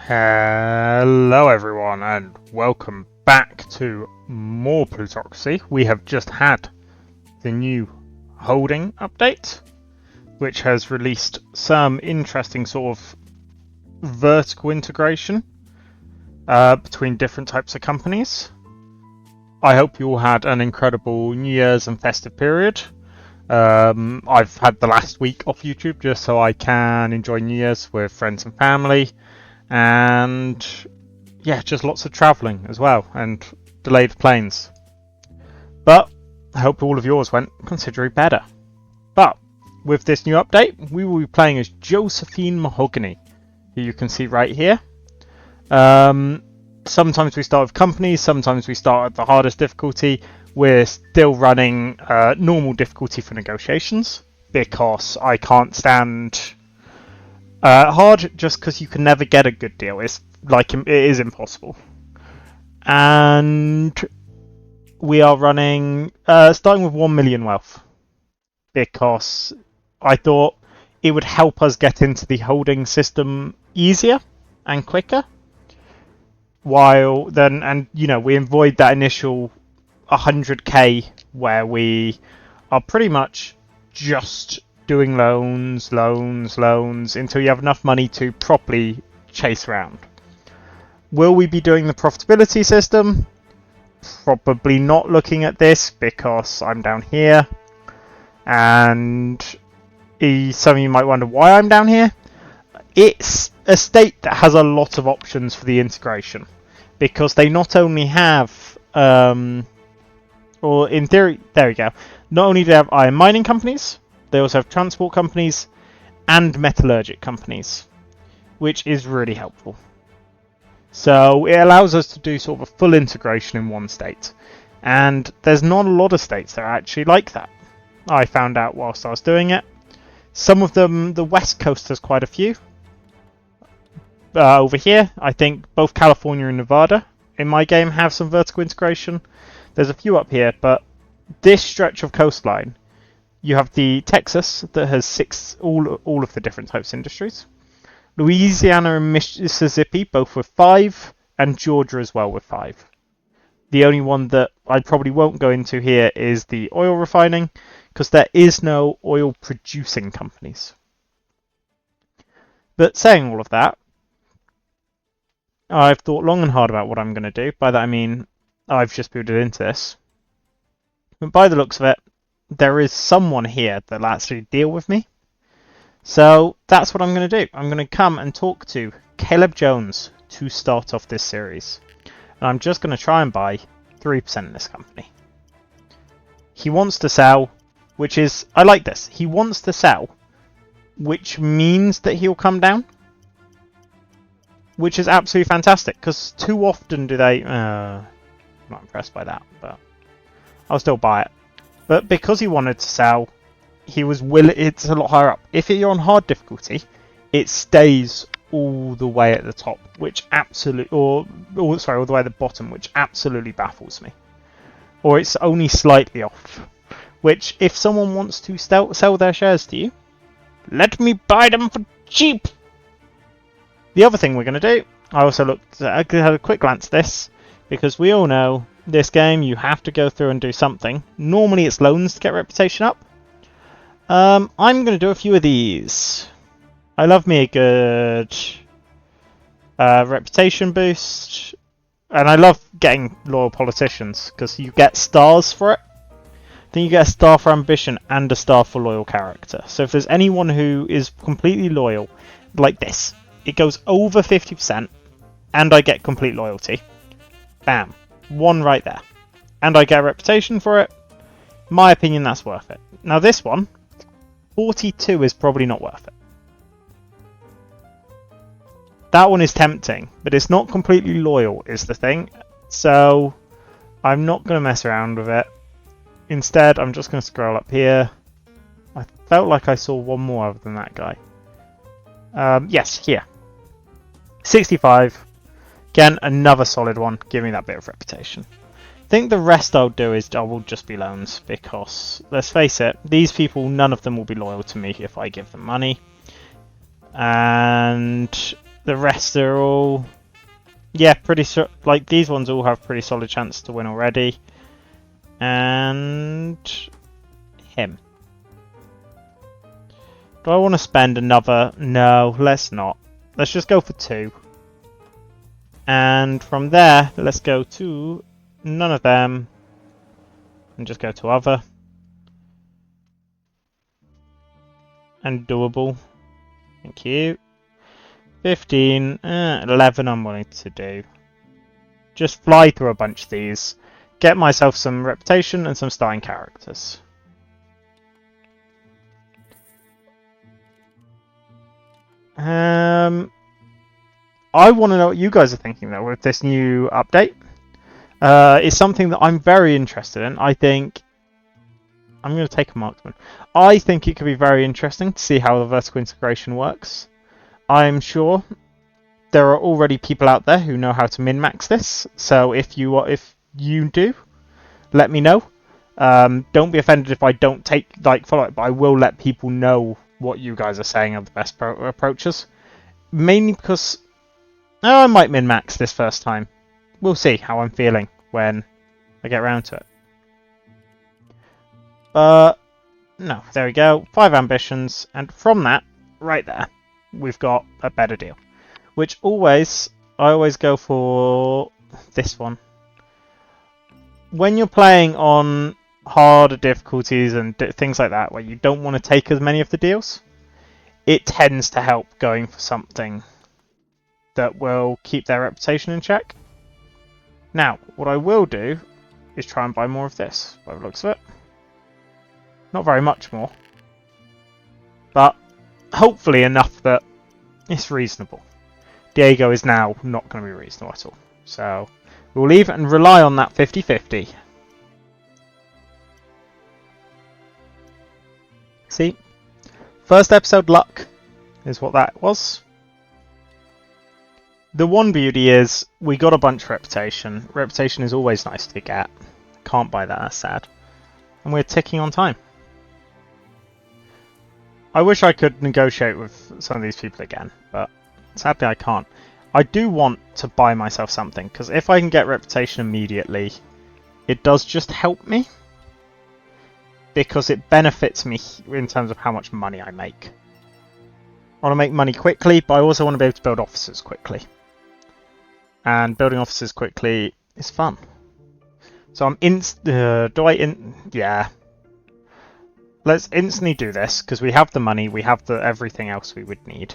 Hello everyone and welcome back to more Plutocracy. We have just had the new holding update, which has released some interesting sort of vertical integration between different types of companies. I hope you all had an incredible New Year's and festive period. I've had the last week off YouTube just so I can enjoy New Year's with friends and family. And yeah, just lots of travelling as well and delayed planes. But I hope all of yours went considerably better. But with this new update, we will be playing as Josephine Mahogany, who you can see right here. Sometimes we start with companies, sometimes we start at the hardest difficulty. We're still running normal difficulty for negotiations because I can't stand hard just because you can never get a good deal. It's like it is impossible. And we are running starting with 1 million wealth because I thought it would help us get into the holding system easier and quicker. While then, and you know, we avoid that initial 100k where we are pretty much just doing loans until you have enough money to properly chase around. Will we be doing the profitability system? Probably not looking at this because I'm down here. And some of you might wonder why I'm down here. It's a state that has a lot of options for the integration because they not only have, or in theory, there we go, not only do they have iron mining companies, they also have transport companies and metallurgic companies, which is really helpful. So it allows us to do sort of a full integration in one state. And there's not a lot of states that are actually like that. I found out whilst I was doing it. Some of them, the West Coast has quite a few. Over here, I think both California and Nevada in my game have some vertical integration. There's a few up here, but this stretch of coastline, you have the Texas that has all of the different types of industries. Louisiana and Mississippi both with 5, and Georgia as well with 5. The only one that I probably won't go into here is the oil refining, because there is no oil producing companies. But saying all of that, I've thought long and hard about what I'm going to do. By that I mean I've just built it into this. But by the looks of it, there is someone here that'll actually deal with me. So that's what I'm going to do. I'm going to come and talk to Caleb Jones to start off this series. And I'm just going to try and buy 3% in this company. He wants to sell, which is... I like this. He wants to sell, which means that he'll come down. Which is absolutely fantastic, because too often do they... I'm not impressed by that, but I'll still buy it. But because he wanted to sell, he was willing. It's a lot higher up. If you're on hard difficulty, it stays all the way at the top, which absolutely, all the way at the bottom, which absolutely baffles me. Or it's only slightly off. Which, if someone wants to sell their shares to you, let me buy them for cheap. The other thing we're going to do, I also had a quick glance at this, because we all know this game you have to go through and do something. Normally it's loans to get reputation up. I'm going to do a few of these. I love me a good reputation boost, and I love getting loyal politicians because you get stars for it. Then you get a star for ambition and a star for loyal character. So if there's anyone who is completely loyal, like this, it goes over 50%, and I get complete loyalty. Bam. 1 right there. And I get a reputation for it. In my opinion, that's worth it. Now this one, 42 is probably not worth it. That one is tempting, but it's not completely loyal is the thing. So I'm not going to mess around with it. Instead, I'm just going to scroll up here. I felt like I saw one more other than that guy. Yes, here. 65. Again, another solid one. Give me that bit of reputation. I think the rest I'll do is I will just be loans because, let's face it, these people, none of them will be loyal to me if I give them money. And The rest are all... Yeah, pretty sure. Like, these ones all have pretty solid chance to win already. And... him. Do I want to spend another... No, let's not. Let's just go for 2. And from there, let's go to none of them. And just go to other. And doable. Thank you. 15, 11 I'm willing to do. Just fly through a bunch of these. Get myself some reputation and some starting characters. I want to know what you guys are thinking though with this new update. It's something that I'm very interested in. I think... I'm going to take a marksman. I think it could be very interesting to see how the vertical integration works. I'm sure there are already people out there who know how to min-max this. So if you do, let me know. Don't be offended if I don't follow it, but I will let people know what you guys are saying are the best approaches. Mainly because I might min-max this first time. We'll see how I'm feeling when I get around to it. No, there we go. 5 ambitions, and from that, right there, we've got a better deal. Which I always go for this one. When you're playing on harder difficulties and things like that, where you don't want to take as many of the deals, it tends to help going for something that will keep their reputation in check. Now, what I will do is try and buy more of this, by the looks of it. Not very much more, but hopefully enough that it's reasonable. Diego is now not going to be reasonable at all. So we'll leave and rely on that 50-50. See? First episode luck is what that was. The one beauty is we got a bunch of reputation. Reputation is always nice to get. Can't buy that, that's sad. And we're ticking on time. I wish I could negotiate with some of these people again, but sadly I can't. I do want to buy myself something, because if I can get reputation immediately, it does just help me. Because it benefits me in terms of how much money I make. I want to make money quickly, but I also want to be able to build offices quickly. And building offices quickly is fun. So I'm yeah. Let's instantly do this, because we have the money, we have everything else we would need.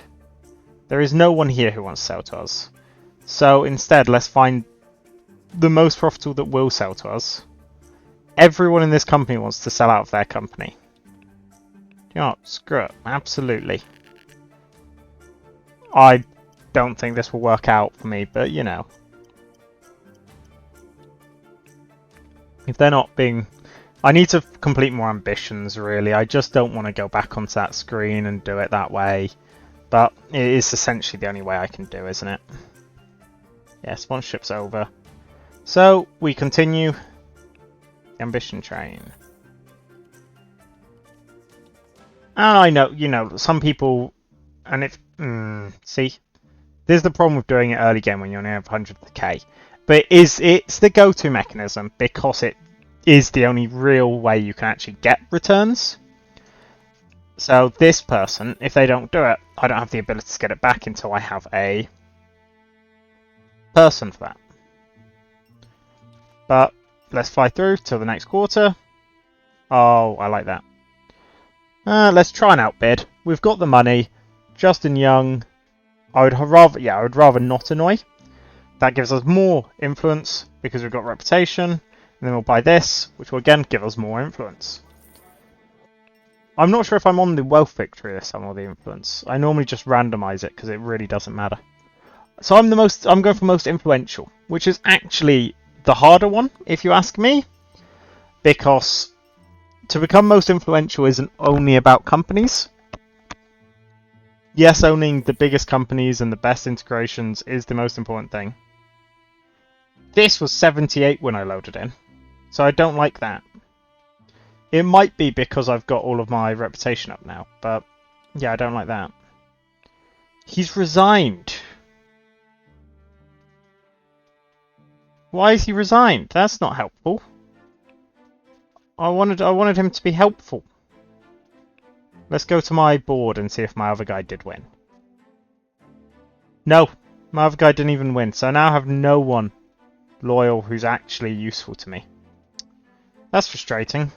There is no one here who wants to sell to us. So instead, let's find the most profitable that will sell to us. Everyone in this company wants to sell out of their company. You know what? Screw it. Absolutely. I don't think this will work out for me, but you know. If they're not being... I need to complete more ambitions, really. I just don't want to go back onto that screen and do it that way. But it is essentially the only way I can do, isn't it? Yeah, sponsorship's over. So, we continue the ambition train. And I know, you know, some people... And if... see? This is the problem with doing it early game when you only have 100k. But it's the go-to mechanism, because it is the only real way you can actually get returns. So this person, if they don't do it, I don't have the ability to get it back until I have a person for that. But let's fly through till the next quarter. Oh, I like that. Let's try and outbid. We've got the money. Justin Young. I would rather not annoy. That gives us more influence because we've got reputation. And then we'll buy this, which will again give us more influence. I'm not sure if I'm on the wealth victory this time or the influence. I normally just randomize it because it really doesn't matter. So I'm going for most influential, which is actually the harder one, if you ask me. Because to become most influential isn't only about companies. Yes, owning the biggest companies and the best integrations is the most important thing. This was 78 when I loaded in, so I don't like that. It might be because I've got all of my reputation up now, but yeah, I don't like that. He's resigned. Why is he resigned? That's not helpful. I wanted him to be helpful. Let's go to my board and see if my other guy did win. No, my other guy didn't even win, so I now have no one loyal who's actually useful to me. That's frustrating.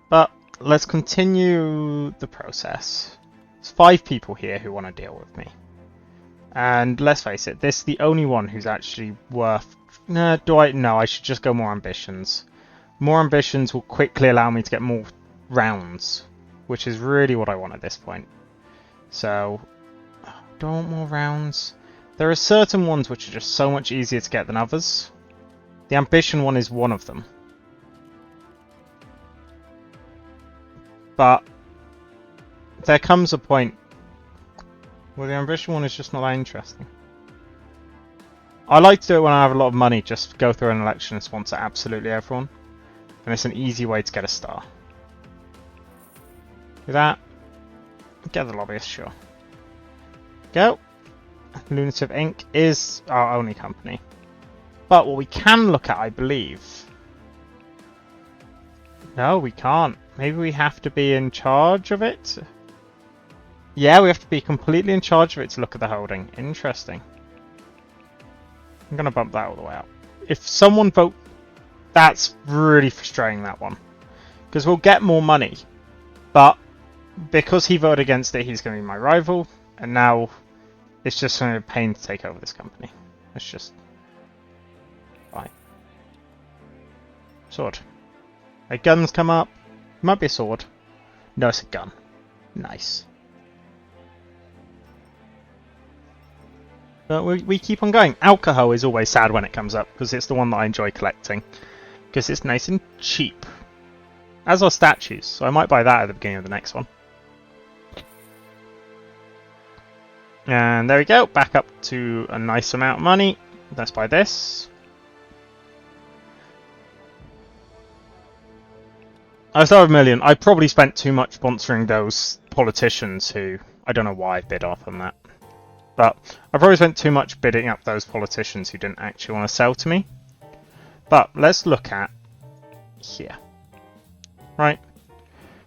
But let's continue the process. There's 5 people here who want to deal with me. And let's face it, this is the only one who's actually worth... No, I should just go more ambitions. More ambitions will quickly allow me to get more rounds, which is really what I want at this point. So, do I want more rounds? There are certain ones which are just so much easier to get than others. The ambition one is one of them. But there comes a point where the ambition one is just not that interesting. I like to do it when I have a lot of money, just go through an election and sponsor absolutely everyone. And it's an easy way to get a star. Do that. Get the lobbyist, sure. Go. Lunative Inc. is our only company. But what we can look at, I believe... No, we can't. Maybe we have to be in charge of it? Yeah, we have to be completely in charge of it to look at the holding. Interesting. I'm going to bump that all the way up. If someone vote... That's really frustrating, that one. Because we'll get more money. But because he voted against it, he's going to be my rival. And now it's just going to be a pain to take over this company. It's just... Fine. Sword. A gun's come up. Might be a sword. No, it's a gun. Nice. But we keep on going. Alcohol is always sad when it comes up, because it's the one that I enjoy collecting. Because it's nice and cheap. As are statues, so I might buy that at the beginning of the next one. And there we go, back up to a nice amount of money. Let's buy this. I still have $1 million. I probably spent too much sponsoring those politicians who... I don't know why I bid off on that. But I probably spent too much bidding up those politicians who didn't actually want to sell to me. But let's look at here. Right.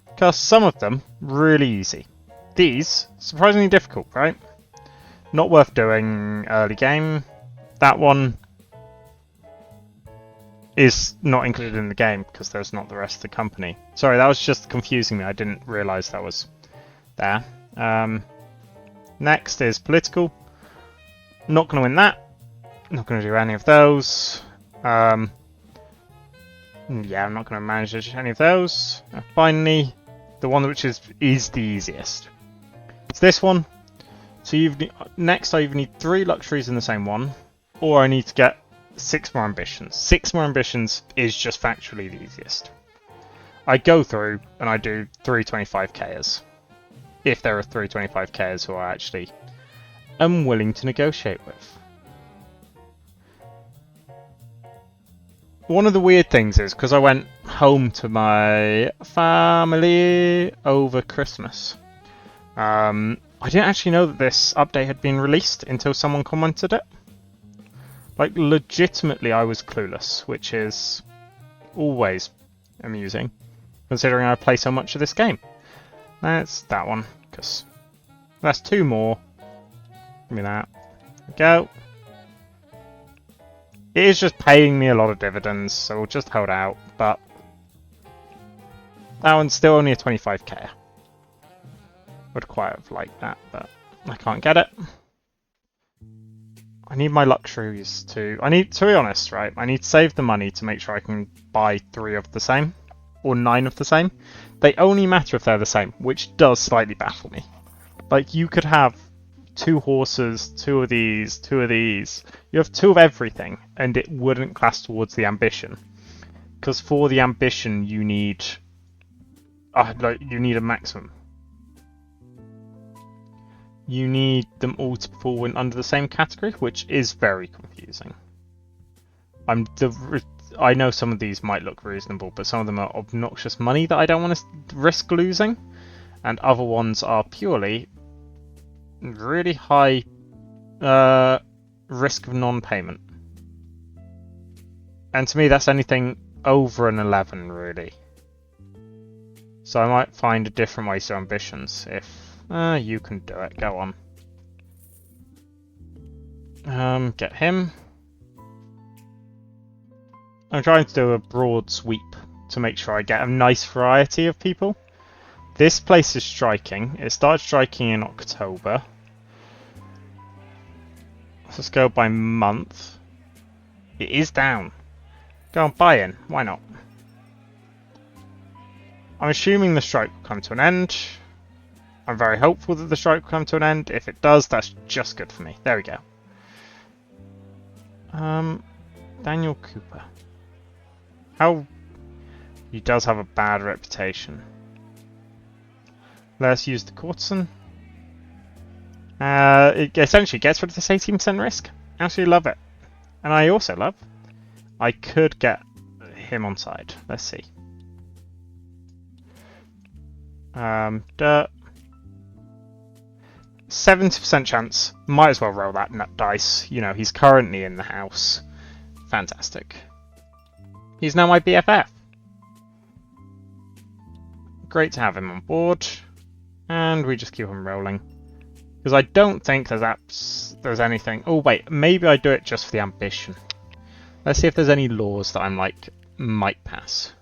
Because some of them, really easy. These, surprisingly difficult, right? Not worth doing early game. That one is not included in the game because there's not the rest of the company. Sorry, that was just confusing me. I didn't realise that was there. Next is political. Not going to win that. Not going to do any of those. Yeah, I'm not going to manage any of those. Finally, the one which is the easiest. It's this one. So next I either need 3 luxuries in the same one, or I need to get 6 more ambitions. 6 more ambitions is just factually the easiest. I go through and I do 3 25k's. If there are 3 25k's who I actually am willing to negotiate with. One of the weird things is, because I went home to my family over Christmas, I didn't actually know that this update had been released until someone commented it. Like, legitimately I was clueless, which is always amusing, considering I play so much of this game. That's that one, because that's 2 more. Give me that. Go. It is just paying me a lot of dividends, so we'll just hold out, but that one's still only a 25k. Would quite have liked that, but I can't get it. I need my luxuries to... to be honest, right, I need to save the money to make sure I can buy 3 of the same, or 9 of the same. They only matter if they're the same, which does slightly baffle me. Like, you could have 2 horses, 2 of these, 2 of these. You have 2 of everything, and it wouldn't class towards the ambition. Because for the ambition, you need... you need a maximum. You need them all to fall in under the same category, which is very confusing. I know some of these might look reasonable, but some of them are obnoxious money that I don't want to risk losing, and other ones are purely really high risk of non-payment. And to me, that's anything over an 11, really. So I might find a different way to ambitions if... you can do it. Go on. Get him. I'm trying to do a broad sweep to make sure I get a nice variety of people. This place is striking. It started striking in October. Let's go by month. It is down. Go on, buy in. Why not? I'm assuming the strike will come to an end. I'm very hopeful that the strike will come to an end. If it does, that's just good for me. There we go. Daniel Cooper. How... He does have a bad reputation. Let's use the courtesan. It essentially gets rid of this 18% risk. Absolutely love it. And I also love... I could get him on side. Let's see. Dirt. 70% chance. Might as well roll that nut dice. You know, he's currently in the house. Fantastic. He's now my BFF. Great to have him on board. And we just keep him rolling. Because I don't think there's anything... Oh wait, maybe I do it just for the ambition. Let's see if there's any laws that I'm like, might pass.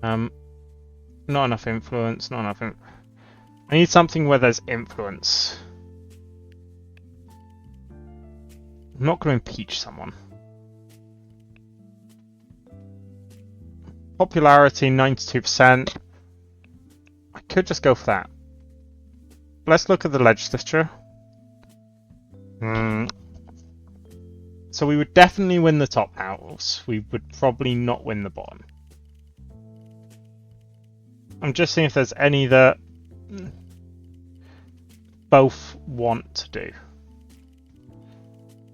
Not enough influence, not enough... I need something where there's influence. I'm not going to impeach someone. Popularity, 92%. I could just go for that. Let's look at the legislature. So we would definitely win the top house. We would probably not win the bottom. I'm just seeing if there's any that both want to do.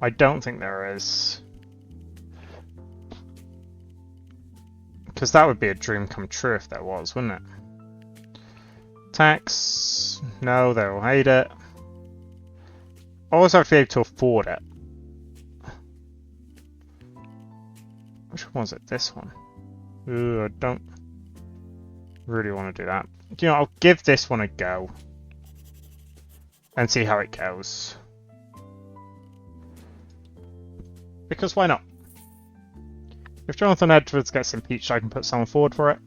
I don't think there is. Because that would be a dream come true if there was, wouldn't it? Tax. No, they'll hate it. I also have to be able to afford it. Which one was it? This one. Ooh, I don't really want to do that. You know, I'll give this one a go. And see how it goes. Because why not? If Jonathan Edwards gets impeached, I can put someone forward for it.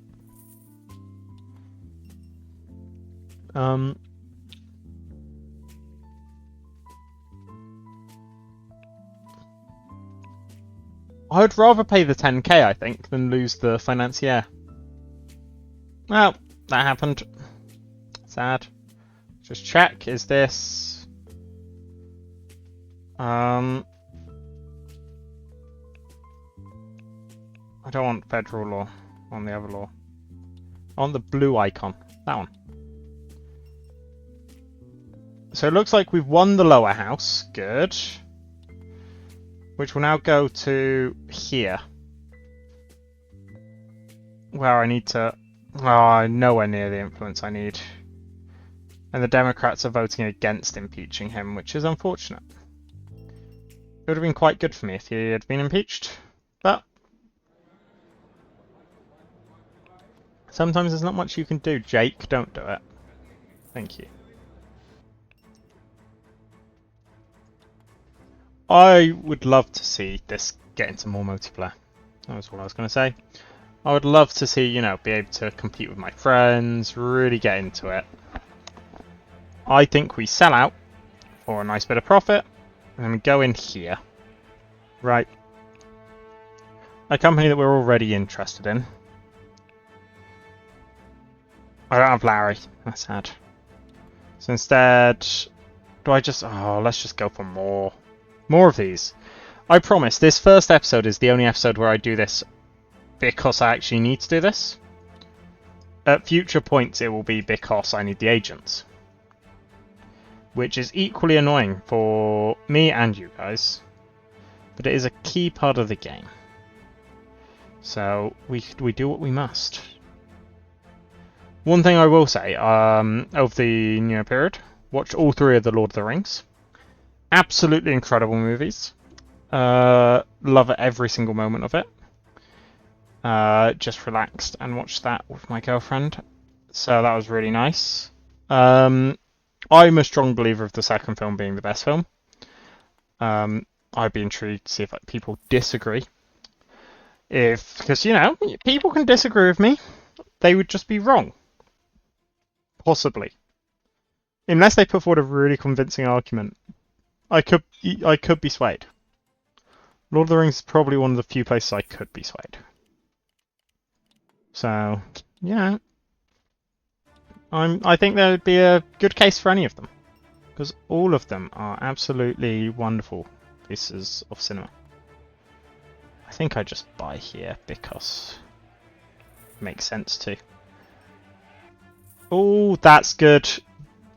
I would rather pay the 10k, I think, than lose the financier. Well, that happened. Sad. Just check, is this... I don't want federal law on the other law. I want the blue icon. That one. So it looks like we've won the lower house. Good. Which will now go to here. Where I need to... Oh, nowhere near the influence I need. And the Democrats are voting against impeaching him, which is unfortunate. It would have been quite good for me if he had been impeached. But... sometimes there's not much you can do. Jake, don't do it. Thank you. I would love to see this get into more multiplayer. That was what I was going to say. I would love to see, you know, be able to compete with my friends, really get into it. I think we sell out for a nice bit of profit, and then we go in here. Right. A company that we're already interested in. I don't have Larry. That's sad. So instead, do I just... Oh, let's just go for more. More of these. I promise, this first episode is the only episode where I do this because I actually need to do this. At future points, it will be because I need the agents. Which is equally annoying for me and you guys. But it is a key part of the game. So, we do what we must. One thing I will say, of the new period, watch all 3 of the Lord of the Rings. Absolutely incredible movies. Love every single moment of it. Just relaxed and watched that with my girlfriend. So that was really nice. I'm a strong believer of the second film being the best film. I'd be intrigued to see if people disagree. Because, people can disagree with me. They would just be wrong. Possibly. Unless they put forward a really convincing argument. I could be swayed. Lord of the Rings is probably one of the few places I could be swayed. So, yeah. I think there would be a good case for any of them. Because all of them are absolutely wonderful pieces of cinema. I think I just buy here because it makes sense to. Oh, that's good.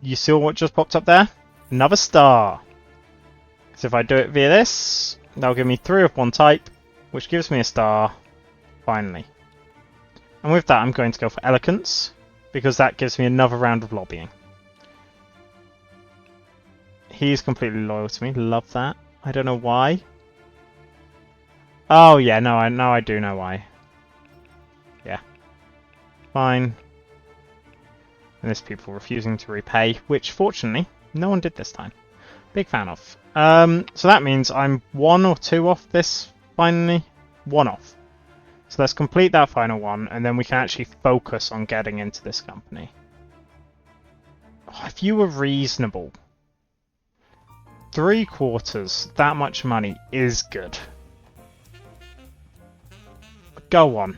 You saw what just popped up there? Another star. So if I do it via this, that'll give me 3 of one type, which gives me a star, finally. And with that, I'm going to go for eloquence, because that gives me another round of lobbying. He's completely loyal to me, love that. I don't know why. Oh yeah, no, I do know why. Yeah. Fine. And there's people refusing to repay, which fortunately, no one did this time. Big fan of. So that means I'm 1 or 2 off this, finally. 1 off. So let's complete that final one, and then we can actually focus on getting into this company. Oh, if you were reasonable, 3/4, that much money is good. Go on.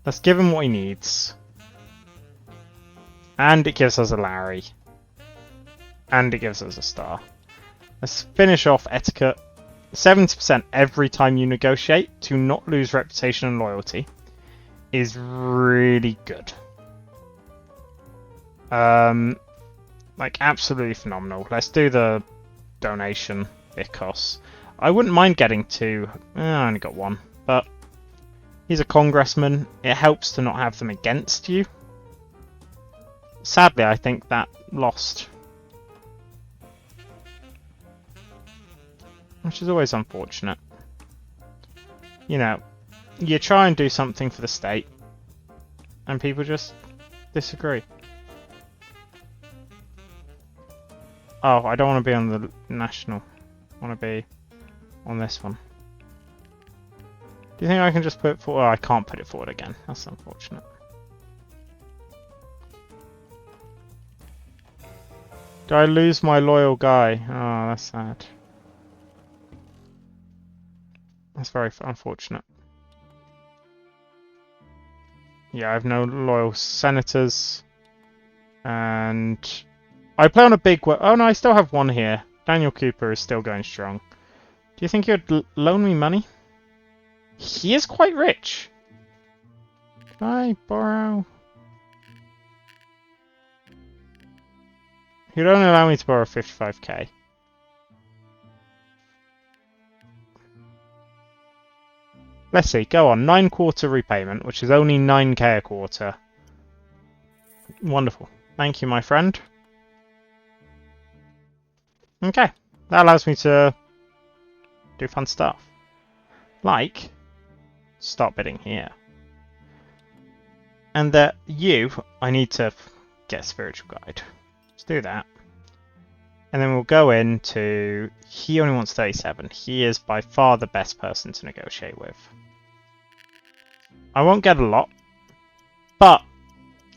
Let's give him what he needs. And it gives us a Larry. And it gives us a star. Let's finish off etiquette. 70% every time you negotiate to not lose reputation and loyalty is really good. Like absolutely phenomenal. Let's do the donation because I wouldn't mind getting 2. I only got 1, but he's a congressman. It helps to not have them against you. Sadly, I think that lost. Which is always unfortunate. You try and do something for the state, and people just disagree. Oh, I don't want to be on the national. I want to be on this one. Do you think I can just put it forward? Oh, I can't put it forward again. That's unfortunate. Do I lose my loyal guy? Oh, that's sad. That's very unfortunate. Yeah, I have no loyal senators. And I play on a big... Oh no, I still have 1 here. Daniel Cooper is still going strong. Do you think you'd loan me money? He is quite rich. Can I borrow? He'd only allow me to borrow 55k. Let's see, go on. 9/4 repayment, which is only 9k a quarter. Wonderful. Thank you, my friend. Okay, that allows me to do fun stuff. Like, start bidding here. And that I need to get a spiritual guide. Let's do that. And then we'll go into... He only wants 37. He is by far the best person to negotiate with. I won't get a lot, but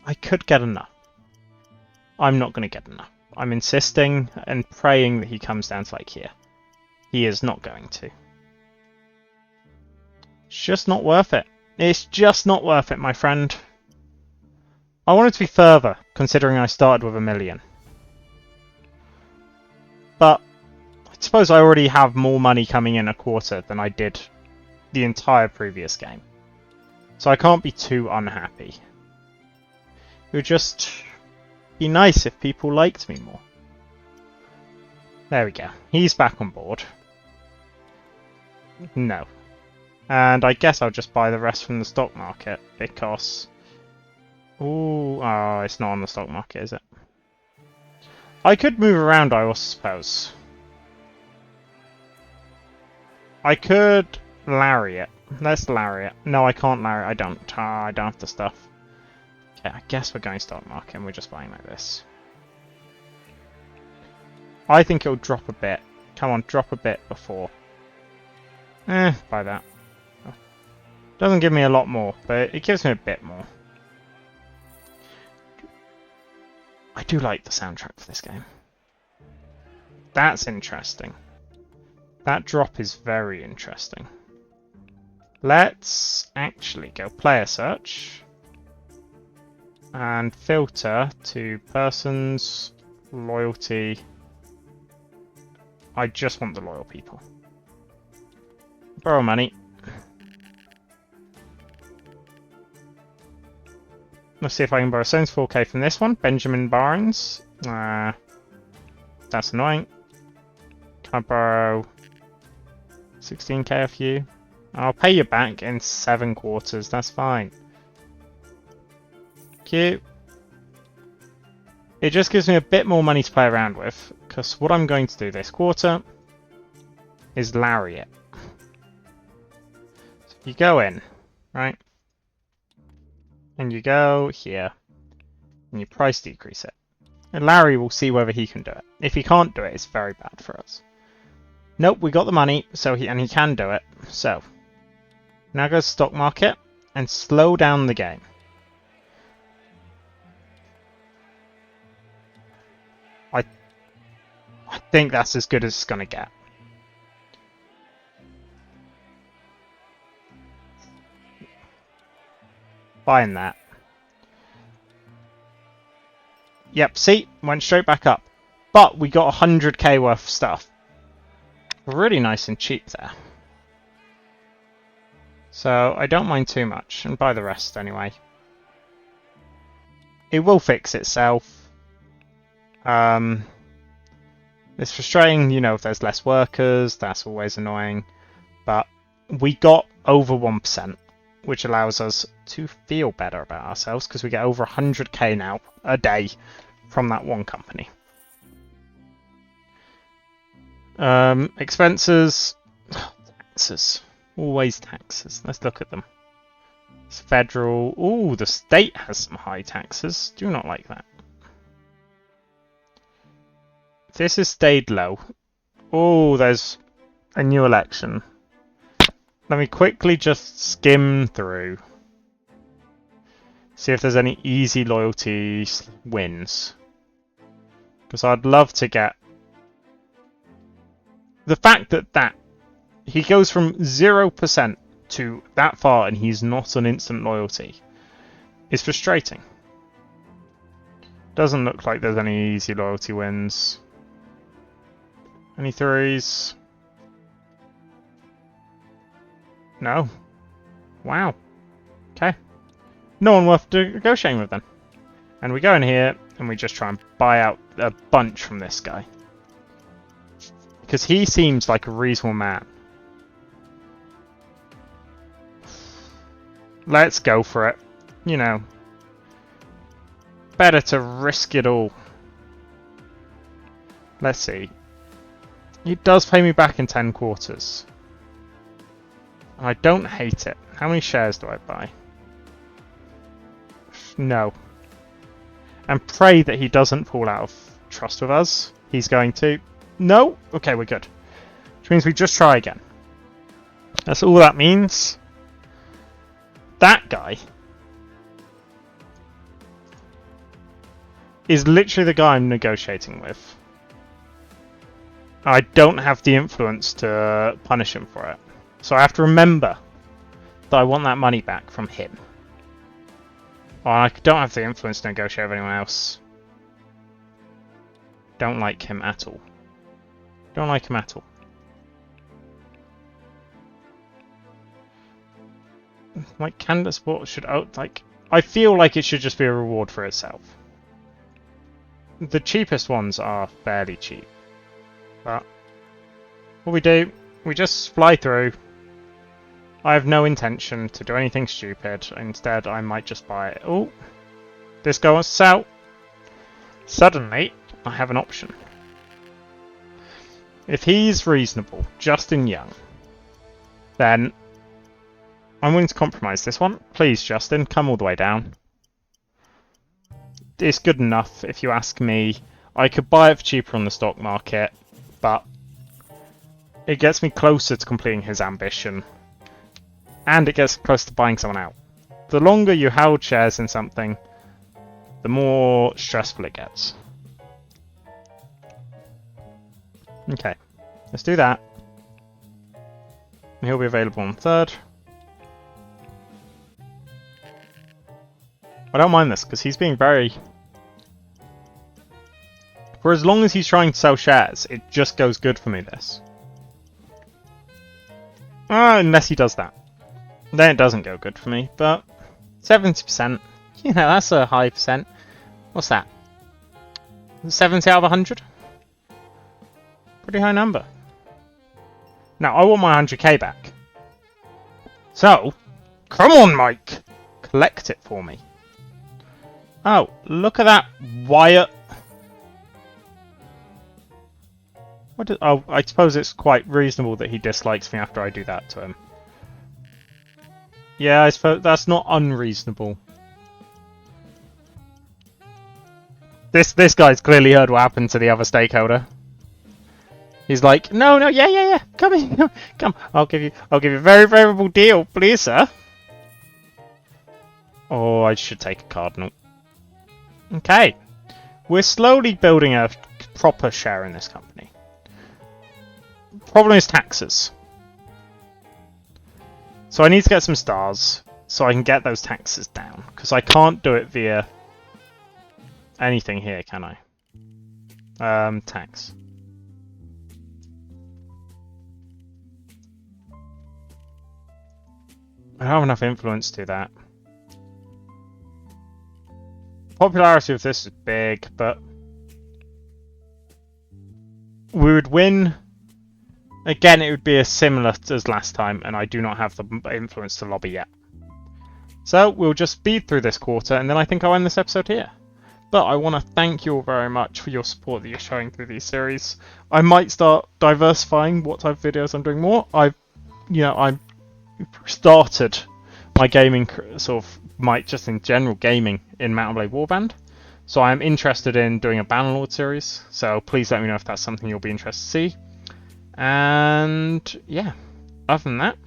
I could get enough. I'm not going to get enough. I'm insisting and praying that he comes down to like here. He is not going to. It's just not worth it. It's just not worth it, my friend. I want it to be further, considering I started with 1 million. But I suppose I already have more money coming in a quarter than I did the entire previous game. So I can't be too unhappy. It would just be nice if people liked me more. There we go. He's back on board. No. And I guess I'll just buy the rest from the stock market because Ooh, oh, it's not on the stock market, is it? I could move around, I suppose. I could Larry it. Let's Larry it. No, I can't Larry it. I don't. I don't have the stuff. Okay, I guess we're going stock market and we're just buying like this. I think it'll drop a bit. Come on, drop a bit before. Buy that. Doesn't give me a lot more, but it gives me a bit more. I do like the soundtrack for this game. That's interesting. That drop is very interesting. Let's actually go player search and filter to persons, loyalty. I just want the loyal people. Borrow money. Let's see if I can borrow Stones 4K from this one. Benjamin Barnes. That's annoying. Can I borrow 16K off you? I'll pay you back in 7 quarters. That's fine. Cute. It just gives me a bit more money to play around with, because what I'm going to do this quarter is Larry it. So you go in, right? And you go here, and you price decrease it. And Larry will see whether he can do it. If he can't do it, it's very bad for us. Nope, we got the money, so he can do it. So now go to stock market and slow down the game. I think that's as good as it's gonna get. Buying that. Yep, see? Went straight back up. But we got 100k worth of stuff. Really nice and cheap there. So I don't mind too much, and buy the rest anyway. It will fix itself. It's frustrating, you know, if there's less workers, that's always annoying. But we got over 1%, which allows us to feel better about ourselves, because we get over 100k now a day from that one company. Expenses. Taxes. Always taxes. Let's look at them. It's federal. Ooh, the state has some high taxes. Do not like that. This has stayed low. Oh, there's a new election. Let me quickly just skim through. See if there's any easy loyalty wins. Because I'd love to get... The fact that he goes from 0% to that far and he's not an instant loyalty is frustrating. Doesn't look like there's any easy loyalty wins. Any threes? No. Wow. Okay. No one worth negotiating with then. And we go in here and we just try and buy out a bunch from this guy. Because he seems like a reasonable man. Let's go for it. You know. Better to risk it all. Let's see. He does pay me back in 10 quarters. I don't hate it. How many shares do I buy? No. And pray that he doesn't fall out of trust with us. He's going to. No? Okay, we're good. Which means we just try again. That's all that means. That guy is literally the guy I'm negotiating with. I don't have the influence to punish him for it. So I have to remember that I want that money back from him. Well, I don't have the influence to negotiate with anyone else. Don't like him at all. Don't like him at all. Like, Candace, what should... Oh, like, I feel like it should just be a reward for itself. The cheapest ones are fairly cheap. But what we do, we just fly through. I have no intention to do anything stupid. Instead, I might just buy it. Oh, This guy wants to sell. Suddenly, I have an option. If he's reasonable, Justin Young, then I'm willing to compromise this one. Please, Justin, come all the way down. It's good enough, if you ask me. I could buy it for cheaper on the stock market, but it gets me closer to completing his ambition. And it gets closer to buying someone out. The longer you hold shares in something, the more stressful it gets. Okay, let's do that. He'll be available on 3rd. I don't mind this, because he's being very... For as long as he's trying to sell shares, it just goes good for me, this. Unless he does that. Then it doesn't go good for me, but 70%, you know, that's a high percent. What's that? 70 out of 100? Pretty high number. Now, I want my 100k back. So, come on, Mike! Collect it for me. Oh, look at that Wyatt. Oh, I suppose it's quite reasonable that he dislikes me after I do that to him. Yeah, I suppose that's not unreasonable. This guy's clearly heard what happened to the other stakeholder. He's like, no, yeah, come in, come. I'll give you a very favourable deal, please, sir. Oh, I should take a cardinal. Okay, we're slowly building a proper share in this company. Problem is taxes. So I need to get some stars so I can get those taxes down, because I can't do it via anything here, can I? Tax. I don't have enough influence to do that. Popularity of this is big, but we would win. Again, it would be as similar as last time, and I do not have the influence to lobby yet. So we'll just speed through this quarter, and then I think I'll end this episode here. But I want to thank you all very much for your support that you're showing through these series. I might start diversifying what type of videos I'm doing more. I started my gaming just in general gaming in Mount & Blade Warband. So I'm interested in doing a Bannerlord series. So please let me know if that's something you'll be interested to see. And yeah, other than that,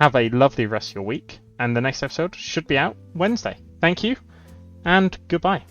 have a lovely rest of your week. And the next episode should be out Wednesday. Thank you, and goodbye.